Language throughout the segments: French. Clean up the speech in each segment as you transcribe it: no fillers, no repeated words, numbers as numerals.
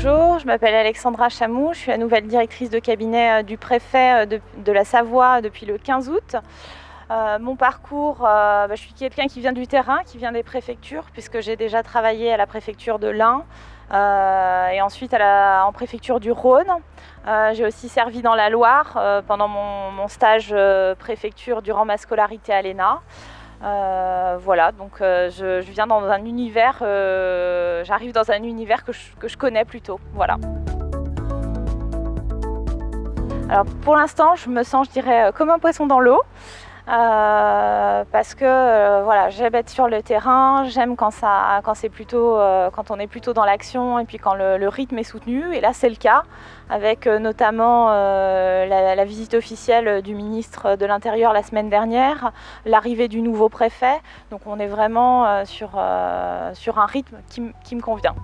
Bonjour, je m'appelle Alexandra Chamou, je suis la nouvelle directrice de cabinet du préfet de la Savoie depuis le 15 août. Mon parcours, je suis quelqu'un qui vient du terrain, qui vient des préfectures, puisque j'ai déjà travaillé à la préfecture de l'Ain et ensuite en préfecture du Rhône. J'ai aussi servi dans la Loire pendant mon stage préfecture durant ma scolarité à l'ENA. Voilà, donc je viens dans un univers, j'arrive dans un univers que je connais plutôt, voilà. Alors pour l'instant, je me sens, je dirais, comme un poisson dans l'eau. Parce que voilà, j'aime être sur le terrain, j'aime quand on est plutôt dans l'action et puis quand le rythme est soutenu, et là c'est le cas avec notamment la visite officielle du ministre de l'Intérieur la semaine dernière, l'arrivée du nouveau préfet, donc on est vraiment sur un rythme qui me convient.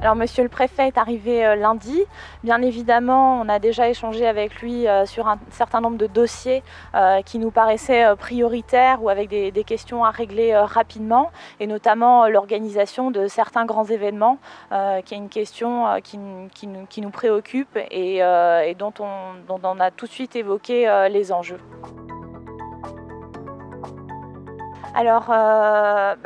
Alors monsieur le préfet est arrivé lundi. Bien évidemment, on a déjà échangé avec lui sur un certain nombre de dossiers qui nous paraissaient prioritaires ou avec des questions à régler rapidement, et notamment l'organisation de certains grands événements, qui est une question qui nous préoccupe et dont on a tout de suite évoqué les enjeux. Alors,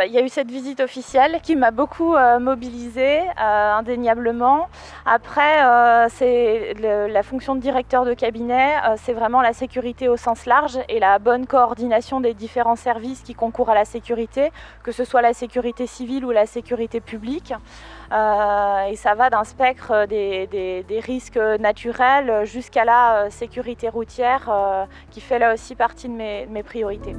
il y a eu cette visite officielle qui m'a beaucoup mobilisée, indéniablement. Après, la fonction de directeur de cabinet, c'est vraiment la sécurité au sens large et la bonne coordination des différents services qui concourent à la sécurité, que ce soit la sécurité civile ou la sécurité publique. Et ça va d'un spectre des risques naturels jusqu'à la sécurité routière, qui fait là aussi partie de mes priorités.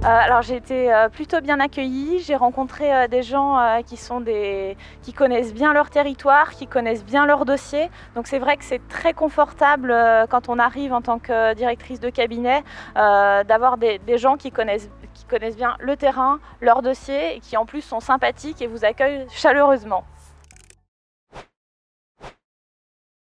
Alors j'ai été plutôt bien accueillie, j'ai rencontré des gens qui connaissent bien leur territoire, qui connaissent bien leur dossier. Donc c'est vrai que c'est très confortable quand on arrive en tant que directrice de cabinet d'avoir des gens qui connaissent bien le terrain, leur dossier, et qui en plus sont sympathiques et vous accueillent chaleureusement.